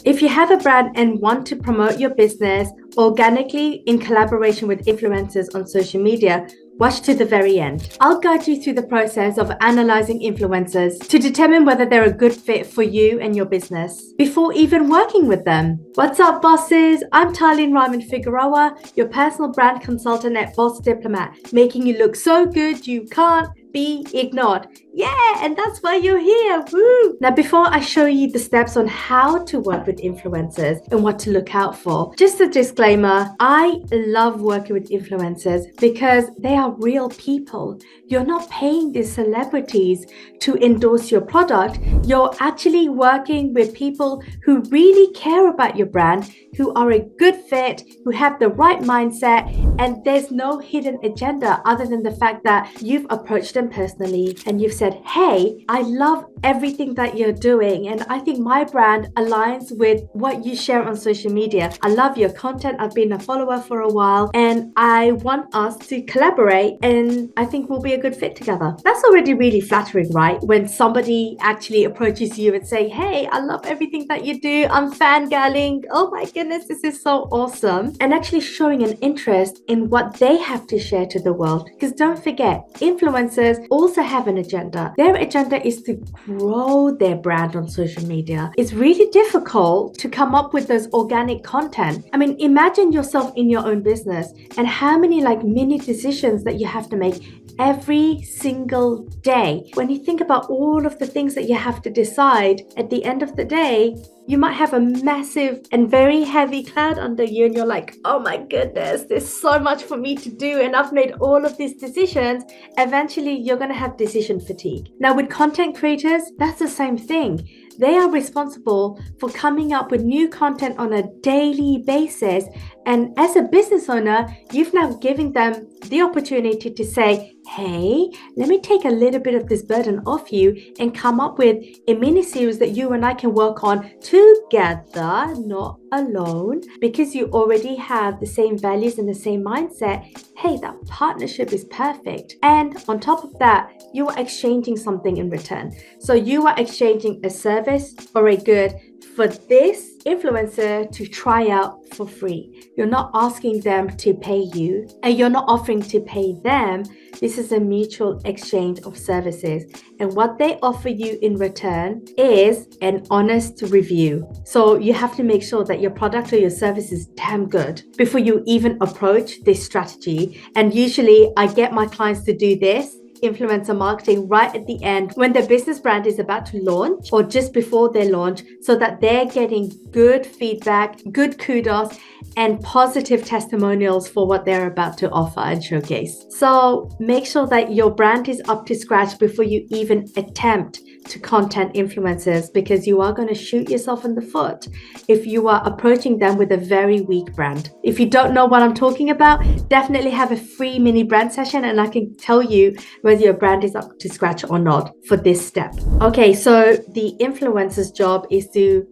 If you have a brand and want to promote your business organically in collaboration with influencers on social media, watch to the very end. I'll guide you through the process of analyzing influencers to determine whether they're a good fit for you and your business before even working with them. What's up, bosses? I'm Talyn Rahman-Figueroa, your personal brand consultant at Boss Diplomat, making you look so good you can't be ignored. Yeah, and that's why you're here. Woo! Now, before I show you the steps on how to work with influencers and what to look out for, just a disclaimer, I love working with influencers because they are real people. You're not paying these celebrities to endorse your product. You're actually working with people who really care about your brand, who are a good fit, who have the right mindset, and there's no hidden agenda other than the fact that you've approached them personally and you've said, hey, I love everything that you're doing, and I think my brand aligns with what you share on social media. I love your content. I've been a follower for a while and I want us to collaborate, and I think we'll be a good fit together. That's already really flattering, right? When somebody actually approaches you and say, hey, I love everything that you do. I'm fangirling. Oh my goodness, this is so awesome. And actually showing an interest in what they have to share to the world. Because don't forget, influencers also have an agenda. Their agenda is to grow their brand on social media. It's really difficult to come up with those organic content. I mean, imagine yourself in your own business and how many mini decisions that you have to make every single day. When you think about all of the things that you have to decide, at the end of the day, you might have a massive and very heavy cloud under you and you're like, oh my goodness, there's so much for me to do and I've made all of these decisions. Eventually, you're going to have decision fatigue. Now, with content creators, that's the same thing. They are responsible for coming up with new content on a daily basis. And as a business owner, you've now given them the opportunity to say, hey, let me take a little bit of this burden off you and come up with a mini series that you and I can work on together, not alone, because you already have the same values and the same mindset. Hey, that partnership is perfect. And on top of that, you are exchanging something in return. So you are exchanging a service or a good for this influencer to try out for free. You're not asking them to pay you and you're not offering to pay them. This is a mutual exchange of services. And what they offer you in return is an honest review. So you have to make sure that your product or your service is damn good before you even approach this strategy. And usually I get my clients to do this influencer marketing right at the end when their business brand is about to launch or just before they launch, so that they're getting good feedback, good kudos, and positive testimonials for what they're about to offer and showcase. So make sure that your brand is up to scratch before you even attempt to content influencers, because you are going to shoot yourself in the foot if you are approaching them with a very weak brand. If you don't know what I'm talking about, definitely have a free mini brand session and I can tell you whether your brand is up to scratch or not for this step. Okay, so the influencer's job is to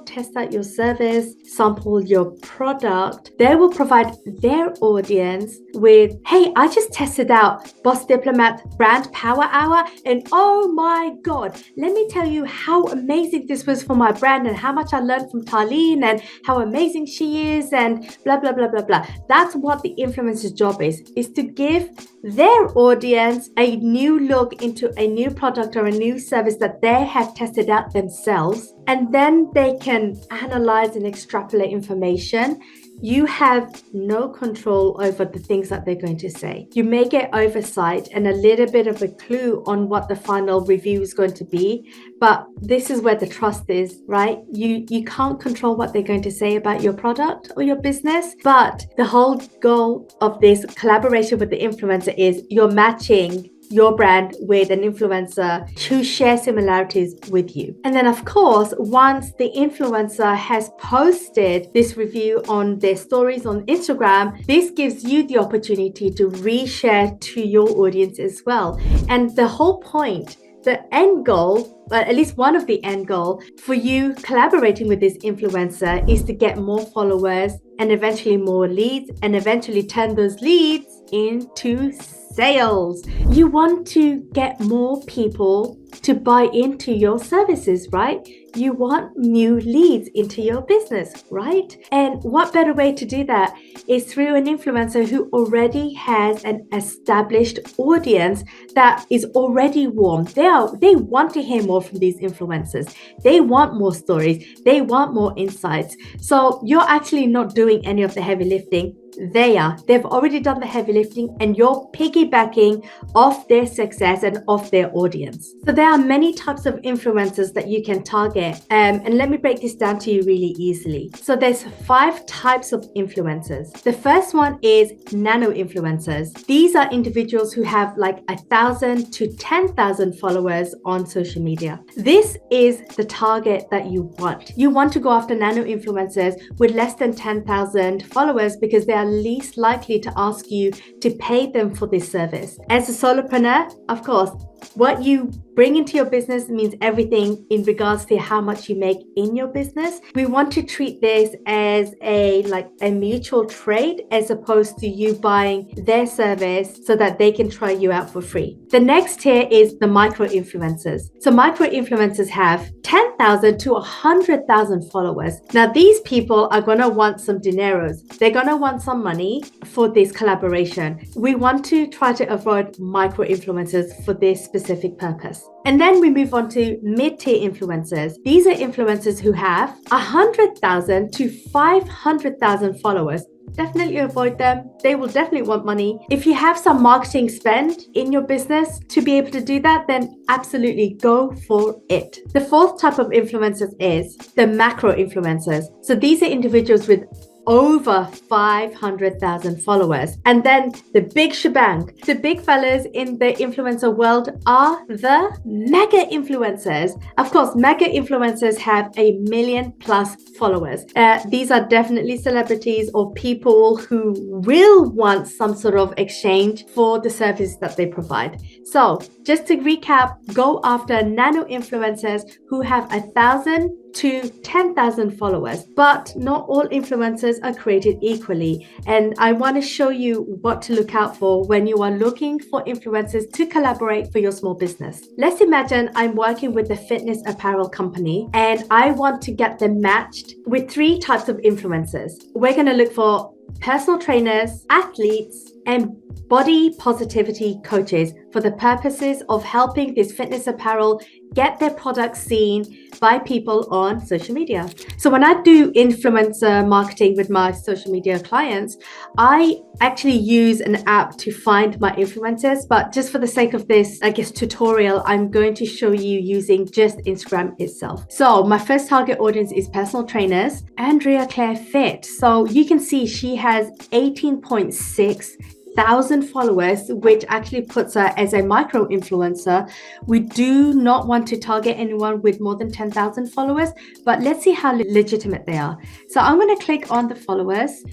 test out your service, sample your product. They will provide their audience with, hey, I just tested out Boss Diplomat Brand Power Hour and oh my God, let me tell you how amazing this was for my brand and how much I learned from Talyn and how amazing she is and blah, blah, blah, blah, blah. That's what the influencer's job is to give their audience a new look into a new product or a new service that they have tested out themselves. And then they can analyze and extrapolate information. You have no control over the things that they're going to say. You may get oversight and a little bit of a clue on what the final review is going to be, but this is where the trust is, right? You can't control what they're going to say about your product or your business, but the whole goal of this collaboration with the influencer is you're matching your brand with an influencer to share similarities with you. And then of course, once the influencer has posted this review on their stories on Instagram, this gives you the opportunity to reshare to your audience as well. And the whole point, the end goal, but at least one of the end goal for you collaborating with this influencer is to get more followers and eventually more leads, and eventually turn those leads into sales. You want to get more people to buy into your services, right? You want new leads into your business, right? And what better way to do that is through an influencer who already has an established audience that is already warm. They want to hear more from these influencers. They want more stories. They want more insights. So you're actually not doing any of the heavy lifting. They are. They've already done the heavy lifting and you're piggybacking off their success and off their audience. So there are many types of influencers that you can target. And let me break this down to you really easily. So there's 5 types of influencers. The first one is nano influencers. These are individuals who have like 1,000 to 10,000 followers on social media. This is the target that you want. You want to go after nano influencers with less than 10,000 followers because they are least likely to ask you to pay them for this service. As a solopreneur, of course, what you bring into your business means everything in regards to how much you make in your business. We want to treat this as a mutual trade as opposed to you buying their service so that they can try you out for free. The next tier is the micro influencers. So micro influencers have 10,000 to 100,000 followers. Now these people are going to want some dineros. They're going to want some money for this collaboration. We want to try to avoid micro influencers for this specific purpose. And then we move on to mid-tier influencers. These are influencers who have 100,000 to 500,000 followers. Definitely avoid them. They will definitely want money. If you have some marketing spend in your business to be able to do that, then absolutely go for it. The fourth type of influencers is the macro influencers. So these are individuals with over 500,000 followers. And then the big shebang, the big fellas in the influencer world are the mega influencers. Of course, mega influencers have 1 million plus followers. These are definitely celebrities or people who will want some sort of exchange for the service that they provide. So just to recap, go after nano influencers who have 1,000 to 10,000 followers, but not all influencers are created equally. And I want to show you what to look out for when you are looking for influencers to collaborate for your small business. Let's imagine I'm working with a fitness apparel company and I want to get them matched with 3 types of influencers. We're going to look for personal trainers, athletes, and body positivity coaches for the purposes of helping this fitness apparel get their products seen by people on social media. So when I do influencer marketing with my social media clients, I actually use an app to find my influencers, but just for the sake of this, tutorial, I'm going to show you using just Instagram itself. So my first target audience is personal trainers, Andrea Claire Fit. So you can see she has 18.6 thousand followers, which actually puts her as a micro influencer. We do not want to target anyone with more than 10,000 followers, but let's see how legitimate they are. So I'm going to click on the followers.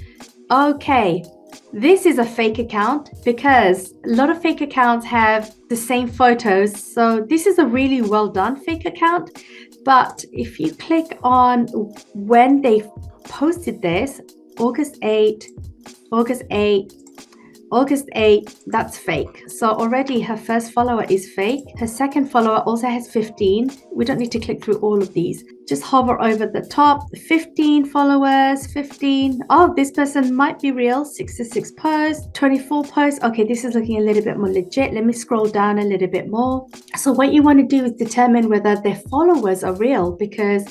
Okay, this is a fake account because a lot of fake accounts have the same photos. So this is a really well done fake account. But if you click on when they posted this, August 8, that's fake. So already her first follower is fake. Her second follower also has 15. We don't need to click through all of these. Just hover over the top. 15 followers, 15. Oh, this person might be real. 66 posts, 24 posts. Okay, this is looking a little bit more legit. Let me scroll down a little bit more. So what you want to do is determine whether their followers are real, because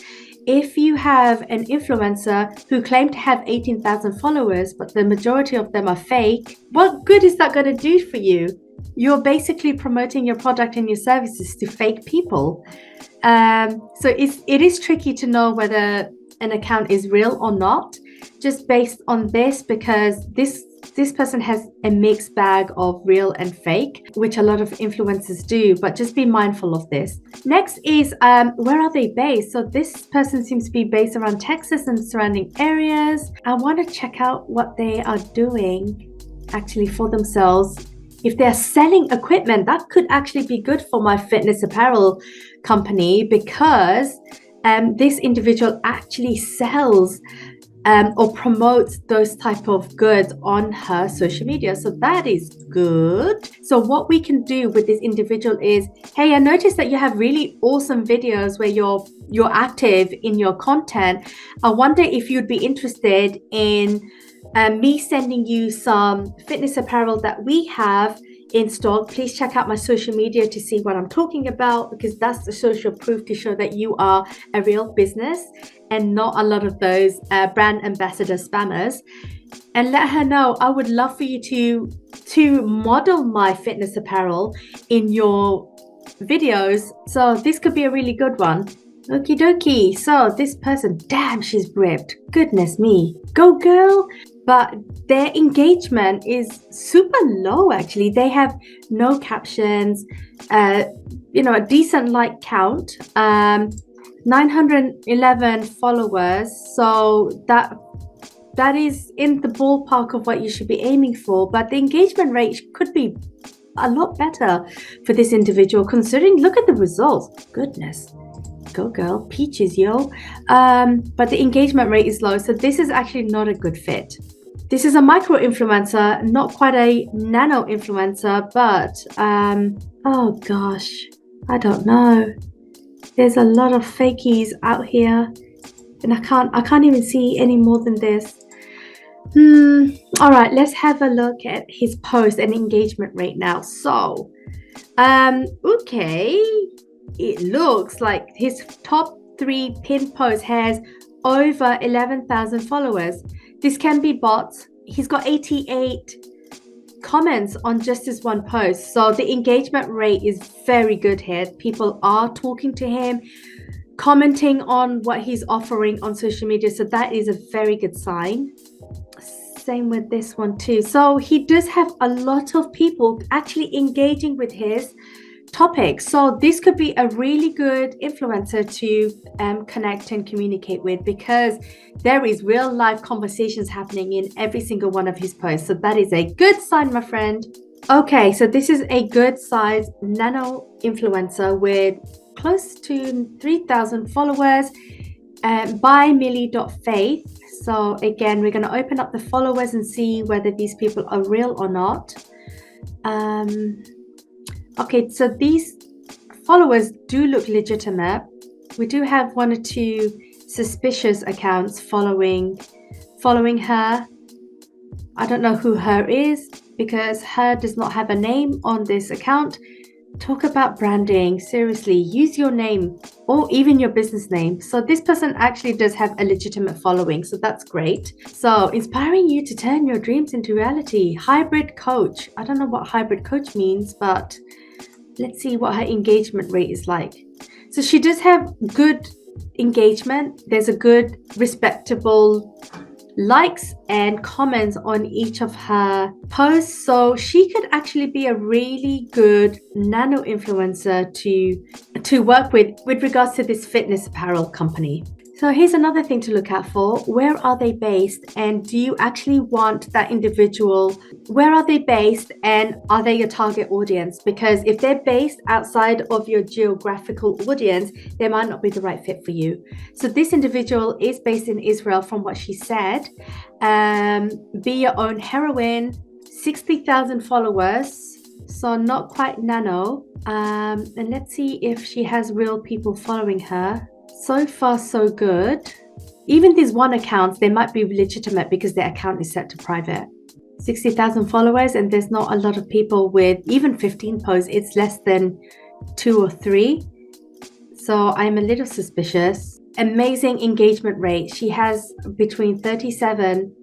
if you have an influencer who claim to have 18,000 followers, but the majority of them are fake, what good is that going to do for you? You're basically promoting your product and your services to fake people. So it is tricky to know whether an account is real or not, just based on this, because this person has a mixed bag of real and fake, which a lot of influencers do, but just be mindful of this. Next is where are they based? So this person seems to be based around Texas and surrounding areas. I want to check out what they are doing actually for themselves. If they're selling equipment, that could actually be good for my fitness apparel company, because this individual actually sells or promotes those type of goods on her social media. So that is good. So what we can do with this individual is, hey, I noticed that you have really awesome videos where you're you're active in your content, I wonder if you'd be interested in me sending you some fitness apparel that we have in stock. Please check out my social media to see what I'm talking about, because that's the social proof to show that you are a real business and not a lot of those brand ambassador spammers. And let her know I would love for you to model my fitness apparel in your videos. So this could be a really good one. Okie dokie. So this person, damn, she's ripped. Goodness me. Go girl. But their engagement is super low, actually. They have no captions, a decent like count, 911 followers. So that is in the ballpark of what you should be aiming for. But the engagement rate could be a lot better for this individual, considering, look at the results. Goodness. Go girl, peaches, yo. But the engagement rate is low, so this is actually not a good fit. This is a micro influencer, not quite a nano influencer, but oh gosh, I don't know. There's a lot of fakies out here, and I can't even see any more than this. All right, let's have a look at his post and engagement rate now. So okay, it looks like his top 3 pinned posts has over 11,000 followers. This can be bots. He's got 88 comments on just this one post. So the engagement rate is very good here. People are talking to him, commenting on what he's offering on social media. So that is a very good sign. Same with this one too. So he does have a lot of people actually engaging with his topics. So this could be a really good influencer to connect and communicate with, because there is real life conversations happening in every single one of his posts. So that is a good sign, my friend. Okay, so this is a good size nano influencer with close to 3,000 followers by millie.faith. So again, we're going to open up the followers and see whether these people are real or not. Okay, so these followers do look legitimate. We do have 1 or 2 suspicious accounts following her. I don't know who her is, because her does not have a name on this account. Talk about branding. Seriously, use your name or even your business name. So this person actually does have a legitimate following, so that's great. So inspiring you to turn your dreams into reality. Hybrid coach. I don't know what hybrid coach means, but let's see what her engagement rate is like. So she does have good engagement. There's a good, respectable likes and comments on each of her posts. So she could actually be a really good nano influencer to work with regards to this fitness apparel company. So here's another thing to look out for. Where are they based? And do you actually want that individual? Where are they based? And are they your target audience? Because if they're based outside of your geographical audience, they might not be the right fit for you. So this individual is based in Israel, from what she said. Be your own heroine, 60,000 followers. So not quite nano. And let's see if she has real people following her. So far, so good. Even these one accounts, they might be legitimate because their account is set to private. 60,000 followers, and there's not a lot of people with even 15 posts. It's less than 2 or 3. So I'm a little suspicious. Amazing engagement rate. She has between 37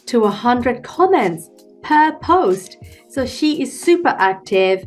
to 100 comments per post. So she is super active,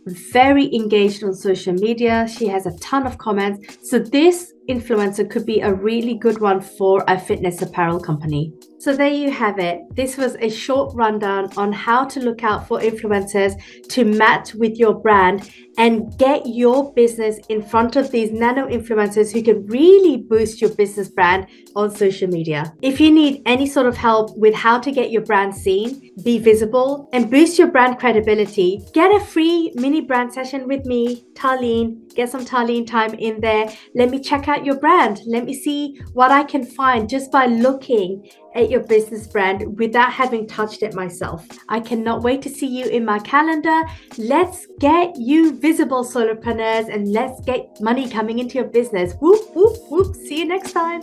very engaged on social media. She has a ton of comments. So this influencer could be a really good one for a fitness apparel company. So there you have it. This was a short rundown on how to look out for influencers to match with your brand and get your business in front of these nano influencers who can really boost your business brand on social media. If you need any sort of help with how to get your brand seen, be visible, and boost your brand credibility, get a free mini brand session with me, Talyn. Get some Talyn time in there. Let me check out about your brand. Let me see what I can find just by looking at your business brand without having touched it myself. I cannot wait to see you in my calendar. Let's get you visible, solopreneurs, and let's get money coming into your business. Whoop, whoop, whoop. See you next time.